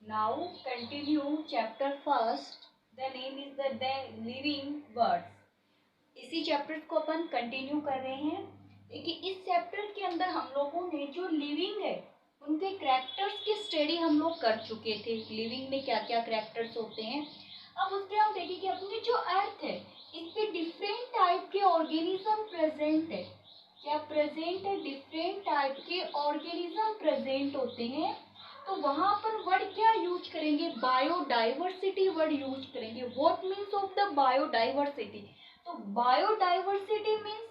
Now continue chapter first. The name is the living words. इसी chapter को अपन continue कर रहे हैं। देखिए इस चैप्टर के अंदर हम लोगों ने जो लिविंग है उनके कैरेक्टर्स की स्टडी हम लोग कर चुके थे। लिविंग में क्या क्या कैरेक्टर्स होते हैं। अब उसके हम देखें कि अपनी जो अर्थ है इस पे डिफरेंट टाइप के ऑर्गेनिज्म प्रेजेंट है। क्या प्रेजेंट है? डिफरेंट टाइप के ऑर्गेनिज्म प्रेजेंट होते हैं। तो वहां पर वर्ड क्या यूज करेंगे? बायोडाइवर्सिटी वर्ड यूज करेंगे। What means of the biodiversity? तो biodiversity means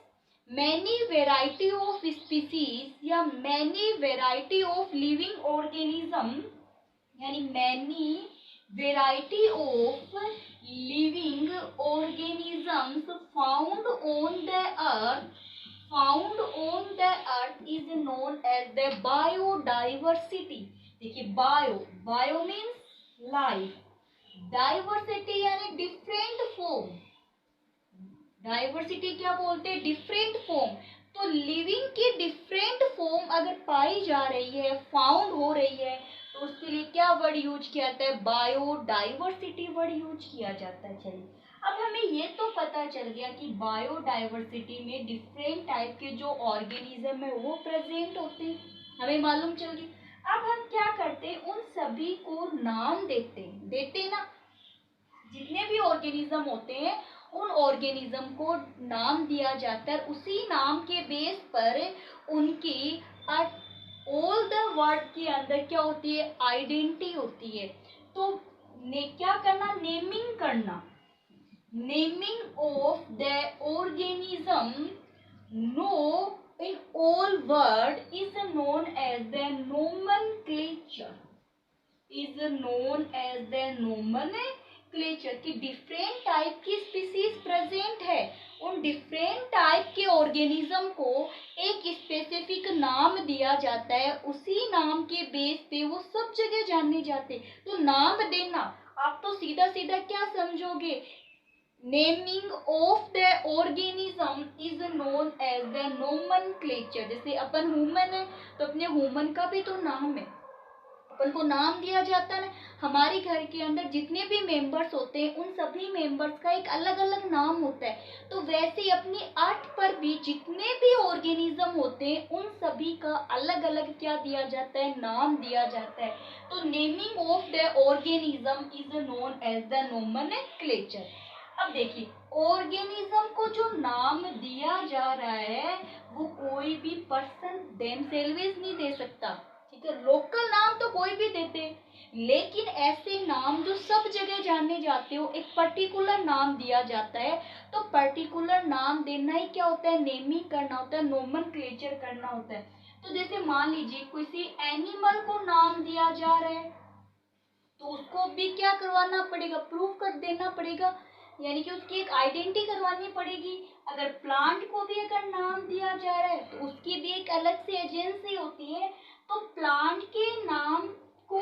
many variety of species या many variety of living organism, यानी many variety of living organisms found on the earth is known as the biodiversity. देखिए bio means life, diversity यानी different form. Diversity क्या बोलते हैं? Different form. तो living की different form अगर पाई जा रही है, फाउंड हो रही है, तो उसके लिए क्या वर्ड यूज किया जाता है? बायोडाइवर्सिटी वर्ड यूज किया जाता है। चलिए अब हमें ये तो पता चल गया कि बायोडाइवर्सिटी में डिफरेंट टाइप के जो ऑर्गेनिज्म है वो प्रेजेंट होते हैं, हमें मालूम चल गया। अब हम क्या करते हैं? उन सभी को नाम देते ना। जितने भी ऑर्गेनिज्म होते हैं उन ऑर्गेनिज्म को नाम दिया जाता है। उसी नाम के बेस पर उनकी ऑल द वर्ड के अंदर क्या होती है? आइडेंटिटी होती है। तो क्या करना? नेमिंग करना। Naming of the organism no in all word is known as the nomenclature, is known as the nomenclature। कि डिफरेंट टाइप की स्पीसीज प्रेजेंट है, उन डिफरेंट टाइप के ऑर्गेनिज्म को एक स्पेसिफिक नाम दिया जाता है। उसी नाम के बेस पे वो सब जगह जाने जाते। तो नाम देना आप तो सीधा सीधा क्या समझोगे? Naming of the organism is known as the nomenclature. जैसे अपन ह्यूमन है तो अपने ह्यूमन का भी तो नाम है, अपन को नाम दिया जाता है। हमारे घर के अंदर जितने भी मेंबर्स होते हैं उन सभी मेंबर्स का एक अलग अलग नाम होता है। तो वैसे ही अपनी अर्थ पर भी जितने भी ऑर्गेनिज्म होते हैं उन सभी का अलग अलग क्या दिया जाता है? नाम दिया जाता है। तो naming of the organism is known as the nomenclature. अब देखिए ऑर्गेनिज्म को जो नाम दिया जा रहा है वो कोई भी पर्सन देमसेल्वेज नहीं दे सकता। ठीक है, लोकल नाम तो कोई भी देते, लेकिन ऐसे नाम जो सब जगह जाने जाते हो एक पर्टिकुलर नाम दिया जाता है। तो पर्टिकुलर नाम देना ही क्या होता है? नेमिंग करना होता है, नोमेनक्लेचर करना होता है। तो जैसे मान लीजिए किसी एनिमल को नाम दिया जा रहा है तो उसको भी क्या करवाना पड़ेगा? प्रूव कर देना पड़ेगा, यानी कि उसकी एक आइडेंटिटी करवानी पड़ेगी। अगर प्लांट को भी अगर नाम दिया जा रहा है तो उसकी भी एक अलग से एजेंसी होती है। तो प्लांट के नाम को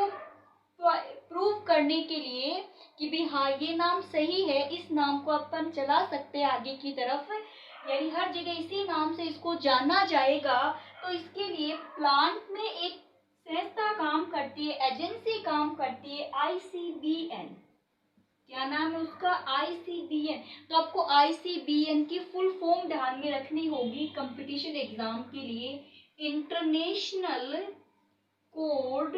प्रूव करने के लिए कि भी हाँ ये नाम सही है, इस नाम को अपन चला सकते हैं आगे की तरफ, यानी हर जगह इसी नाम से इसको जाना जाएगा। तो इसके लिए प्लांट में एक संस्था काम करती है, एजेंसी काम करती है, ICBN। क्या नाम है उसका? ICBN। तो आपको ICBN की फुल फॉर्म ध्यान में रखनी होगी कंपटीशन एग्जाम के लिए। International code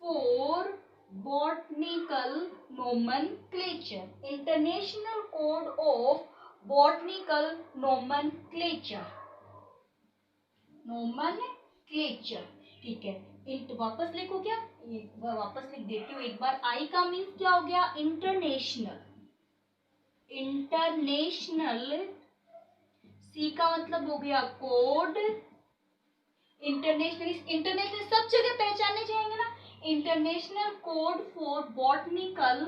for botanical nomenclature. International code of botanical nomenclature. Nomenclature, ठीक है। वापस लिखो क्या? वापस लिख देती हूँ एक बार। आई का मीन्स क्या हो गया? इंटरनेशनल। इंटरनेशनल। सी का मतलब हो गया कोड। इंटरनेशनल, इंटरनेशनल सब जगह पहचाने जाएंगे ना। International code for botanical.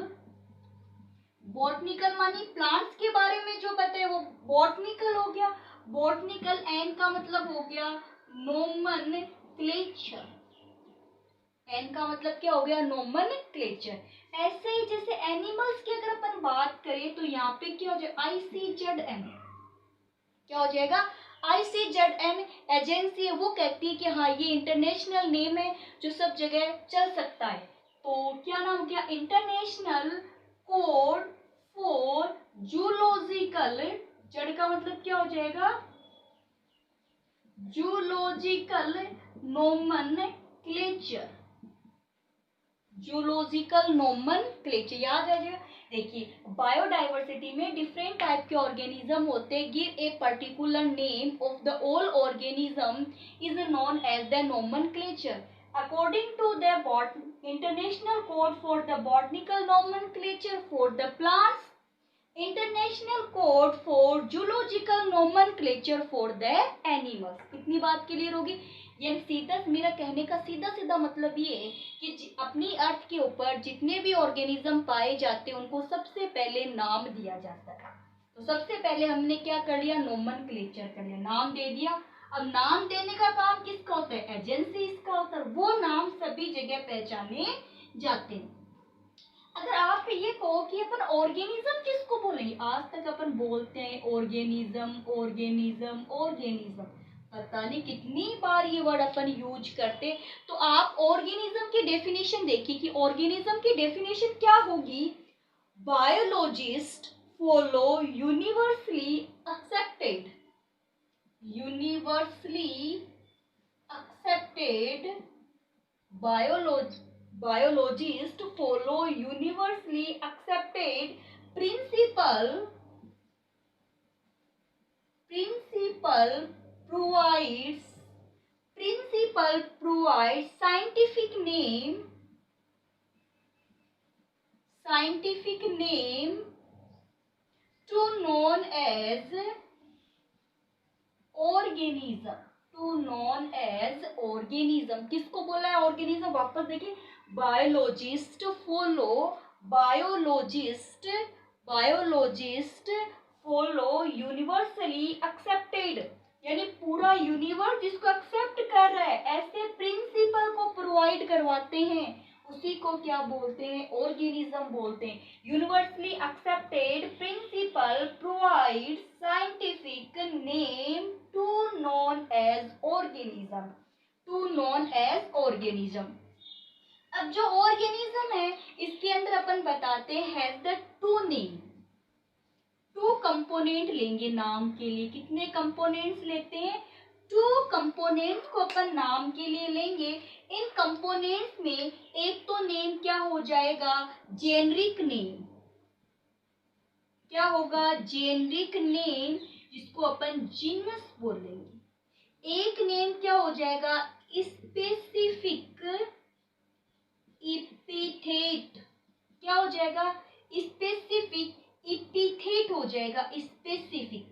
Botanical मानी प्लांट्स के बारे में जो बताए वो बॉटनिकल हो गया। बॉटनिकल एन का मतलब हो गया नोमेनक्लेचर। एन का मतलब क्या हो गया? नोमेनक्लेचर। ऐसे ही जैसे एनिमल्स की अगर अपन बात करें तो यहाँ पे क्या हो जाएगा? ICZN। क्या हो जाएगा? ICZN एजेंसी है, वो कहती है कि हाँ ये इंटरनेशनल नेम है जो सब जगह चल सकता है। तो क्या नाम हो गया, इंटरनेशनल कोड फॉर जूलॉजिकल, जड़ का मतलब क्या हो जाएगा, जूलॉजिकल नोमेनक्लेचर, जूलॉजिकल नोमेनक्लेचर याद है। देखिए बायोडाइवर्सिटी में डिफरेंट टाइप के ऑर्गेनिज्म होते हैं। Give a particular name of the all organism is known as the nomenclature according to the international code for the botanical nomenclature for the plants, international code for zoological nomenclature for the animals. इतनी बात clear होगी। यानी सीधा मेरा कहने का सीधा सीधा मतलब ये है कि अपनी अर्थ के ऊपर जितने भी ऑर्गेनिज्म पाए जाते हैं उनको सबसे पहले नाम दिया जाता है। तो सबसे पहले हमने क्या कर लिया, नोमेनक्लेचर कर लिया, नाम दे दिया। अब नाम देने का काम किसका होता है, एजेंसी इसका होता है, वो नाम सभी जगह पहचाने जाते हैं। अगर आप ये कहो कि अपन ऑर्गेनिज्म किसको बोलेंगे, आज तक अपन बोलते हैं ऑर्गेनिज्म ऑर्गेनिज्म ऑर्गेनिज्म, पता नहीं कितनी बार ये वर्ड अपन यूज करते। तो आप ऑर्गेनिज्म की डेफिनेशन देखिए कि ऑर्गेनिज्म की डेफिनेशन क्या होगी, biologist follow universally accepted, universally accepted biologists follow universally accepted principle provides scientific name to known as organism, to known as organism. किसको बोला है ऑर्गेनिज्म, वापस देखिए, biologist follow, biologist follow universally accepted, यानी पूरा यूनिवर्स जिसको एक्सेप्ट कर रहा है, ऐसे प्रिंसिपल को प्रोवाइड करवाते हैं, उसी को क्या बोलते हैं, ऑर्गेनिज्म बोलते हैं। Universally accepted principle provide scientific name to known as organism, to known as organism. अब जो ऑर्गेनिज्म है इसके अंदर अपन बताते हैं has the two name, two component लेंगे नाम के लिए। कितने कंपोनेंट्स लेते हैं, टू कंपोनेंट्स को अपन नाम के लिए लेंगे। इन कंपोनेंट्स में एक तो नेम क्या हो जाएगा, जेनरिक नेम, क्या होगा, जेनरिक नेम, जिसको अपन जीनस बोलेंगे। एक नेम क्या हो जाएगा, स्पेसिफिक एपिथेट, क्या हो जाएगा, स्पेसिफिक एपिथेट हो जाएगा, स्पेसिफिक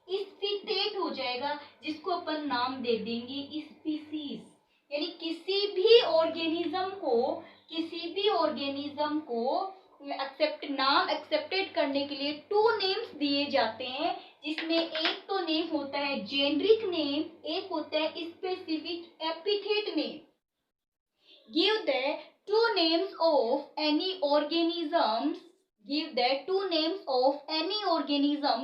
एपिथेट हो जाएगा, जिसको अपन नाम दे देंगे स्पीसीज। यानी किसी भी ऑर्गेनिज्म को नाम एक्सेप्टेड करने के लिए टू नेम्स दिए जाते हैं, जिसमें एक तो नेम होता है जेनरिक नेम, एक होता है specific epithet name. Give the two names of any organism, give the two names of any organism.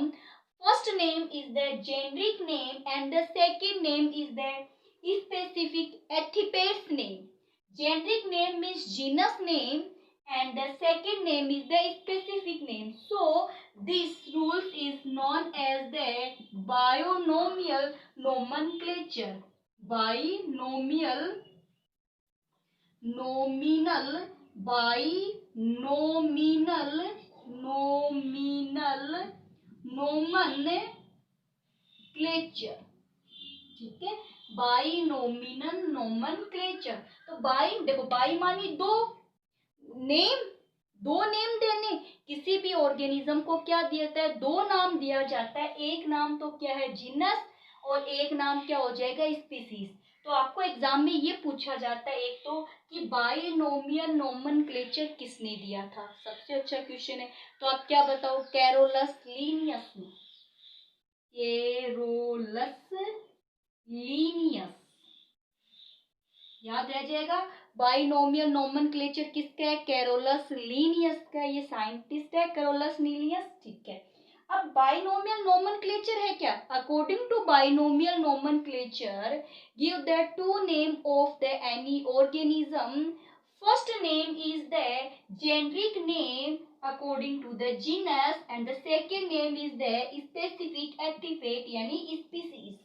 First name is the generic name and the second name is the specific epithet name. Generic name means genus name and the second name is the specific name. So this rules is known as the binomial nomenclature. Binomial nominal binomial nomenclature, ठीक है, बाइनोमिनल nomenclature. तो by देखो, by मानी दो, name दो name देने, किसी भी ऑर्गेनिज्म को क्या दिया जाता है, दो नाम दिया जाता है। एक नाम तो क्या है, जीनस, और एक नाम क्या हो जाएगा, स्पीसीज। तो आपको एग्जाम में ये पूछा जाता है एक तो कि बाइनोमियल नोमेनक्लेचर किसने दिया था, सबसे अच्छा क्वेश्चन है। तो आप क्या बताओ, कैरोलस लीनियस ने, कैरोलस लीनियस, याद रह जाएगा। बाइनोमियल नोमेनक्लेचर किसका है, कैरोलस लीनियस का, ये साइंटिस्ट है कैरोलस लीनियस, ठीक है। अब बाइनोमियल नोमेनक्लेचर है क्या? According to binomial nomenclature, give the two name of the any organism. First name is the generic name according to the genus and the second name is the specific epithet यानी species.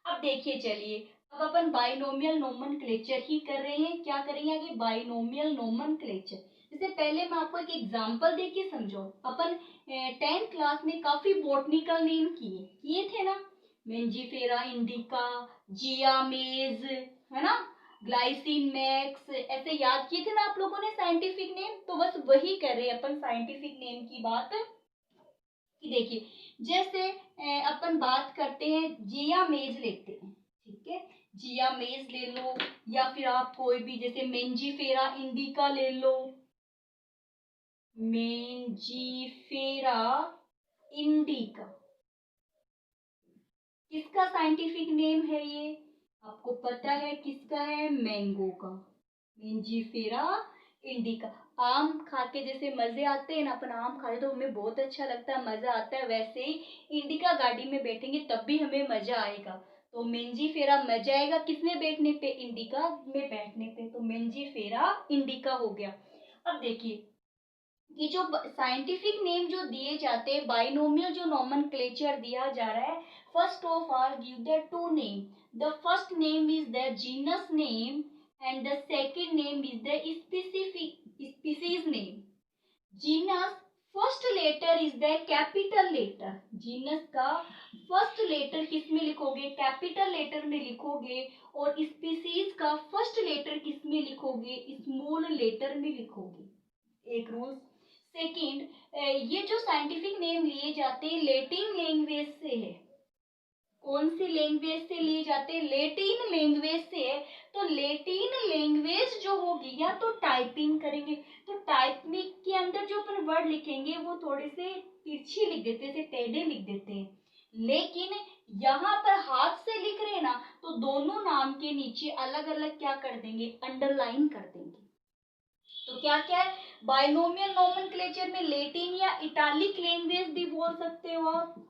अब देखिए चलिए, अब अपन binomial nomenclature ही कर रहे हैं. क्या करेंगे आगे? Binomial nomenclature. जैसे पहले मैं आपको एक एग्जांपल देके समझो. अपन 10th क्लास में काफी बॉटनिकल नेम किए थे ना. मेंजीफेरा इंडिका, जियामेज, है ना, ग्लाइसिन मैक्स, ऐसे याद किए थे ना आप लोगों ने साइंटिफिक नेम. तो बस वही कर रहे हैं अपन साइंटिफिक नेम की बात. कि देखिए जैसे अपन बात करते हैं, जियामेज लेते हैं, ठीक है, जियामेज ले लो, या फिर आप कोई भी जैसे मेंजीफेरा इंडिका ले लो. मेंजीफेरा इंडिका किसका साइंटिफिक नेम है? ये आपको पता है किसका है? मैंगो का. Mangifera indica. आम खा के जैसे मजे आते हैं ना, अपन आम खाते तो हमें बहुत अच्छा लगता है, मजा आता है, वैसे ही इंडिका गाड़ी में बैठेंगे तब भी हमें मजा आएगा. तो मेंजीफेरा मजा आएगा किसमें बैठने पे? इंडिका में बैठने पे. तो मेंजीफेरा इंडिका हो गया. अब देखिए कि जो साइंटिफिक नेम जो दिए जाते हैं, बाइनोमियल जो नोमेनक्लेचर दिया जा रहा है, first of all give the two name. The first name is the genus name and the second name is the specific species name. Genus first letter is the capital letter. Genus का first letter किस में लिखोगे? Capital letter में लिखोगे. और species का first letter किस में लिखोगे? स्मॉल लेटर में लिखोगे. एक रूल. सेकेंड, ये जो साइंटिफिक नेम लिए जाते हैं लैटिन लैंग्वेज से है. कौन सी लैंग्वेज से लिए जाते हैं? लैटिन लैंग्वेज से है. तो लैटिन लैंग्वेज जो होगी, या तो टाइपिंग करेंगे, तो टाइपिंग के अंदर जो अपन वर्ड लिखेंगे वो थोड़े से तिरछी लिख देते हैं, टेढ़े लिख देते हैं. लेकिन यहाँ पर हाथ से लिख रहे हैं ना, तो दोनों नाम के नीचे अलग अलग क्या कर देंगे? अंडरलाइन कर देंगे. तो क्या क्या है बाइनोमियल नोमेनक्लेचर में? लैटिन या इटालिक लैंग्वेज भी बोल सकते हो आप.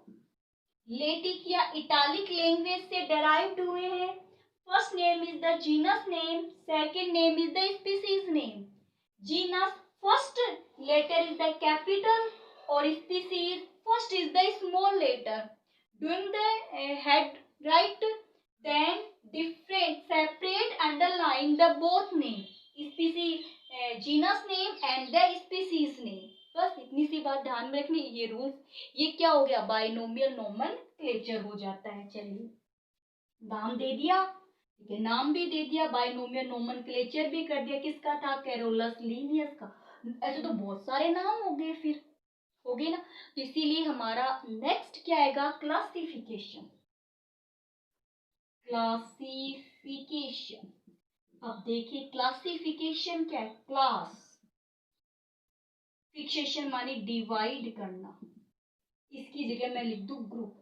लैटिक या इटालिक लैंग्वेज से डेराइव्ड हुए हैं. First name is the genus name, second name is the species name. Genus first letter is the capital और species first is the small letter. Doing the head right, then different separate underline the both name, species genus name and the species name. बस इतनी सी बात ध्यान में रखनी. ये rules, ये क्या हो गया? बाइनोमियल नोमेनक्लेचर हो जाता है. चलिए नाम दे दिया, ठीक है, नाम भी दे दिया, बाइनोमियल नोमेनक्लेचर भी कर दिया. किसका था? कैरोलस लीनियस का. ऐसे तो बहुत सारे नाम हो गए, फिर हो गए ना. तो इसीलिए हमारा नेक्स्ट क्या आएगा? क्लासिफिकेशन. क्लासिफिकेशन. अब देखिए क्लासिफिकेशन क्या है? क्लास फिक्सेशन माने डिवाइड करना. इसकी जगह मैं लिख दूं ग्रुप.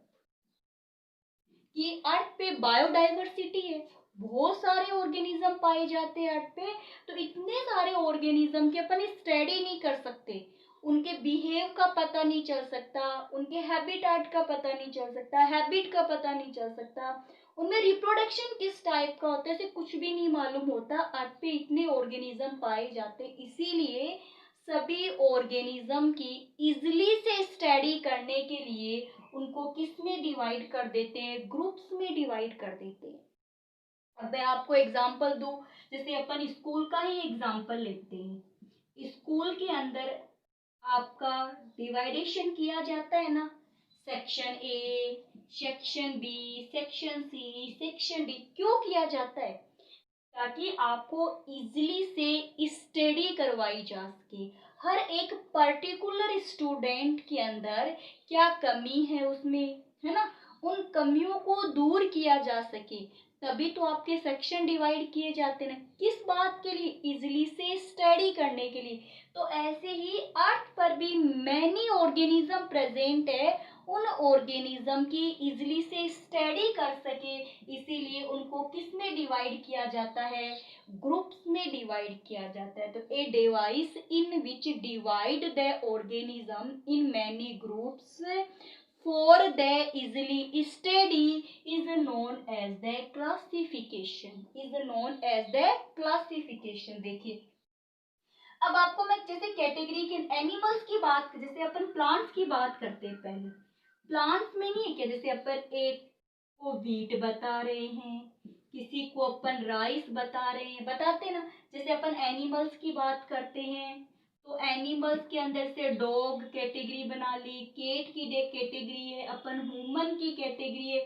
कि अर्थ पे बायोडाइवर्सिटी है, बहुत सारे ऑर्गेनिज्म पाए जाते हैं अर्थ पे. तो इतने सारे ऑर्गेनिज्म के अपन स्टडी नहीं कर सकते. उनके बिहेव का पता नहीं चल सकता, उनके हैबिटेट का पता नहीं चल सकता, हैबिट का पता नहीं चल सकता, उनमें रिप्रोडक्शन किस टाइप का होता है, ऐसे कुछ भी नहीं मालूम होता. अर्थ पे इतने ऑर्गेनिज्म पाए जाते, इसीलिए सभी ऑर्गेनिज्म की इजिली से स्टडी करने के लिए उनको किस में डिवाइड कर देते हैं? ग्रुप्स में डिवाइड कर देते हैं. अब मैं आपको एग्जांपल दूं, जैसे अपन स्कूल का ही एग्जांपल लेते हैं. स्कूल के अंदर आपका डिवाइडेशन किया जाता है ना, section A, section B, section C, section D. क्यों किया जाता है? ताकि आपको इजिली से स्टडी करवाई जा सके. हर एक पर्टिकुलर स्टूडेंट के अंदर क्या कमी है उसमें, है ना, उन कमियों को दूर किया जा सके. तभी तो आपके सेक्शन डिवाइड किए जाते हैं. किस बात के लिए? इजिली से स्टडी करने के लिए. तो ऐसे ही अर्थ पर भी मैनी ऑर्गेनिज्म प्रेजेंट है उन ऑर्गेनिज्म की इजिली से स्टडी कर सके, इसीलिए उनको किस में डिवाइड किया जाता है, ग्रुप्स में डिवाइड किया जाता है। तो a device in which divide the organism in many groups for the easily study is known as the classification, is known as the classification। देखिए अब आपको मैं जैसे कैटेगरी के एनिमल्स की बात, जैसे अपन प्लांट्स की बात करते हैं, पहले प्लांट्स में नहीं है क्या, जैसे अपन एक को व्हीट बता रहे हैं, किसी को अपन राइस बता रहे हैं, बताते ना। जैसे अपन एनिमल्स की बात करते हैं तो एनिमल्स के अंदर से डॉग कैटेगरी बना ली, केट की कैटेगरी है, अपन ह्यूमन की कैटेगरी है।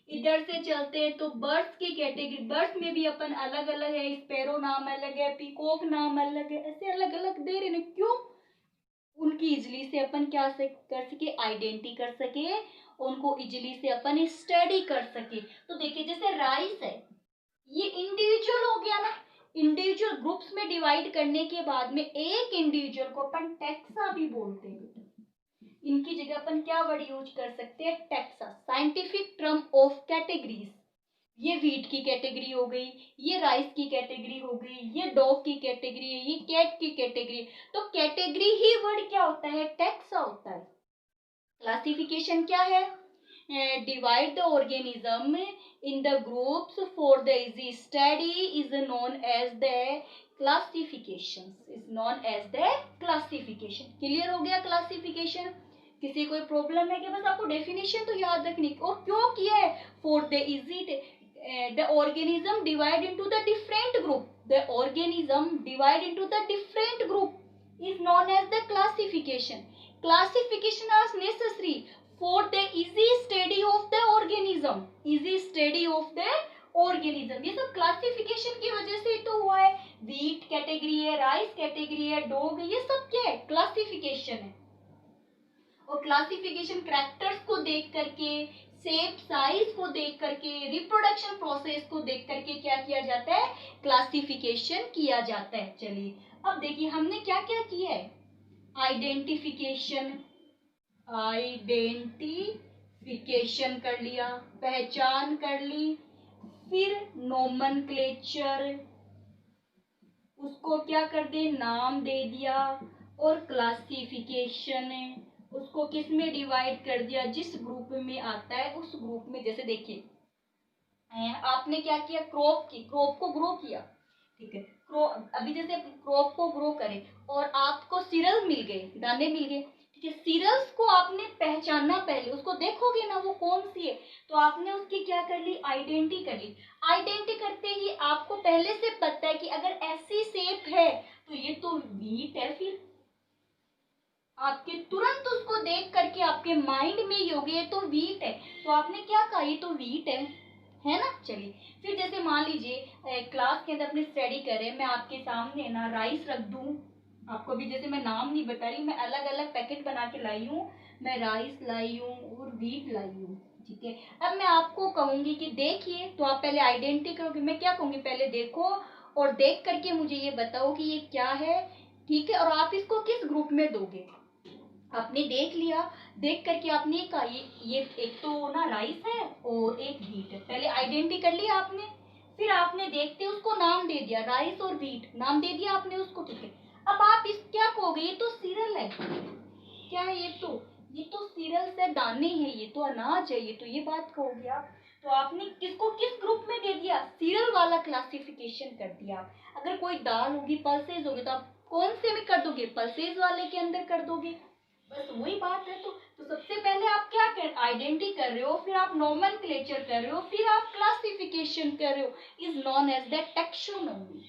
इधर से चलते हैं तो बर्ड्स की कैटेगरी, बर्ड्स में भी अपन अलग अलग है, स्पैरो नाम अलग है, पीकॉक नाम अलग है, ऐसे अलग अलग दे रहे हैं। क्यों? उनकी इजली से अपन क्या से कर सके, आइडेंटिटी कर सके, उनको इजली से अपन स्टडी कर सके। तो देखिए जैसे राइस है, ये इंडिविजुअल हो गया ना, इंडिविजुअल ग्रुप्स में डिवाइड करने के बाद में एक इंडिविजुअल को अपन टैक्सा भी बोलते हैं। इनकी जगह अपन क्या वर्ड यूज कर सकते हैं, taxa, scientific term of categories. ये व्हीट की कैटेगरी हो गई, ये राइस की कैटेगरी हो गई, ये डॉग की कैटेगरी है, ये कैट की कैटेगरी। तो कैटेगरी ही वर्ड क्या होता है, टैक्सा होता है। क्लासिफिकेशन क्या है, divide the organism in the groups for the easy study is known as the classification, is known as the classification। Clear हो गया क्लासिफिकेशन? किसी कोई प्रॉब्लम है कि बस आपको डेफिनेशन तो याद रखनी, और क्यों किया है, for the easy the organism divide into the different group, the organism divide into the different group is known as the classification। classification is necessary for the easy study of the organism, easy study of the organism। ये सब classification की वजह से तो हुआ है। Wheat category है, rice category है, डॉग, ये सब क्या है, क्लासिफिकेशन है। और क्लासिफिकेशन कैरेक्टर्स को देख करके, शेप साइज को देख करके, रिप्रोडक्शन प्रोसेस को देख करके क्या किया जाता है, क्लासिफिकेशन किया जाता है। चलिए अब देखिए हमने क्या क्या किया है, आइडेंटिफिकेशन, आइडेंटिफिकेशन कर लिया, पहचान कर ली, फिर नोमेनक्लेचर, उसको क्या कर दे, नाम दे दिया, और क्लासिफिकेशन उसको किस में डिवाइड कर दिया, जिस ग्रुप में आता है उस ग्रुप में। जैसे देखिए आपने क्या किया, क्रॉप को ग्रो किया, ठीक है, अभी जैसे क्रॉप को ग्रो करें और आपको सीरियल मिल गए, दाने मिल गए, ठीक है, सीरियल्स को आपने पहचानना, पहले उसको देखोगे ना वो कौन सी है, तो आपने उसकी क्या कर ली, आइडेंटिटी कर ली। आइडेंटिटी करते ही आपको पहले से पता है कि अगर ऐसी शेप है तो ये तो व्हीट है, फिर आपके तुरंत उसको देख करके आपके माइंड में ये हो गया तो व्हीट है, तो आपने क्या कहा, ये तो व्हीट है ना। चलिए फिर जैसे मान लीजिए क्लास के अंदर अपने स्टडी कर रहे हैं, मैं आपके सामने ना राइस रख दूं, आपको भी जैसे मैं नाम नहीं बता रही, मैं अलग अलग पैकेट बना के लाई हूँ, मैं राइस लाई हूँ और व्हीट लाई हूँ, ठीक है। अब मैं आपको कहूंगी कि देखिए, तो आप पहले आइडेंटिटी करोगे, मैं क्या कहूंगी, पहले देखो और देख करके मुझे ये बताओ कि ये क्या है, ठीक है, और आप इसको किस ग्रुप में दोगे। आपने देख लिया, देख करके आपने कहा ये एक तो ना राइस है और एक व्हीट है, पहले आइडेंटिटी कर लिया आपने, फिर आपने देखते उसको नाम दे दिया, राइस और व्हीट नाम दे दिया आपने उसको, ठीक है। अब आप इस क्या कहोगे, ये तो सीरियल है, क्या है ये तो सीरियल से दाने हैं, ये तो अनाज है, ये तो ये बात कहोगे आप। तो आपने किसको किस ग्रुप में दे दिया, सीरियल वाला क्लासिफिकेशन कर दिया। अगर कोई दाल होगी, पल्सेज होगी, तो आप कौन से में कर दोगे, पल्सेज वाले के अंदर कर दोगे, बस वही बात है। तो सबसे पहले आप क्या कर, आइडेंटिटी कर रहे हो, फिर आप नोमेनक्लेचर कर रहे हो, फिर आप क्लासिफिकेशन कर रहे हो, is known as the taxonomy.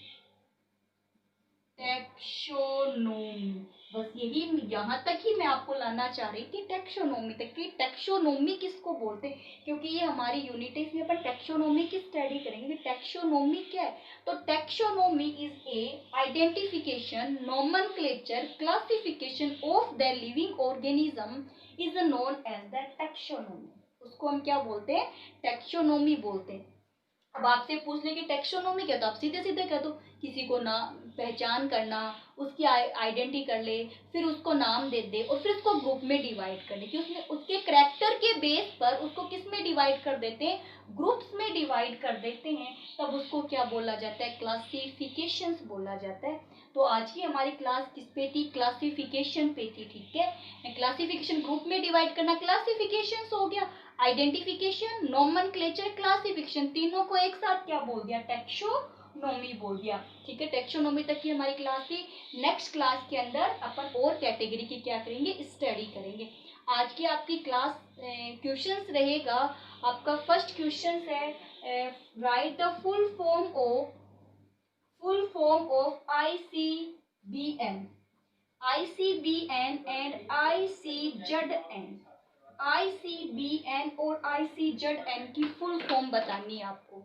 Taxonomy, बस यही यहाँ तक ही मैं आपको लाना चाह रही थी, टैक्सोनॉमी तक कि टैक्सोनॉमी किसको बोलते हैं, क्योंकि ये हमारी यूनिट है, इसमें अपन टैक्सोनॉमी की स्टडी करेंगे। टैक्सोनॉमी क्या है, तो taxonomy is a identification, nomenclature, classification of the living organism is known as the taxonomy. उसको हम क्या बोलते हैं, टैक्सोनॉमी बोलते हैं। अब आपसे पूछ ले कि टेक्सोनोमी क्या, तो आप सीधे सीधे कह दो, किसी को नाम पहचान करना, उसकी आइडेंटिटी कर ले, फिर उसको नाम दे दे और फिर उसको ग्रुप में डिवाइड कर ले कि उसमें उसके करेक्टर के बेस पर उसको किस में डिवाइड कर देते हैं, ग्रुप्स में डिवाइड कर देते हैं, तब उसको क्या बोला जाता है, क्लासिफिकेशंस बोला जाता है। तो आज की हमारी क्लास किस पे थी, क्लासिफिकेशन पे थी, ठीक है। क्लासिफिकेशन, ग्रुप में डिवाइड करना क्लासिफिकेशन हो गया, आइडेंटिफिकेशन, नोमेनक्लेचर, क्लासिफिकेशन, तीनों को एक साथ क्या बोल दिया, टेक्सोनोमी बोल दिया, ठीक है। टेक्सोनोमी तक की हमारी क्लास थी। नेक्स्ट क्लास के अंदर अपन और कैटेगरी की क्या करेंगे, स्टडी करेंगे। आज की आपकी क्लास क्वेश्चंस रहेगा, आपका फर्स्ट क्वेश्चन है, right the full form of ICBM, ICBN and ICZN। ICBN और ICZN की फुल फॉर्म बतानी है आपको।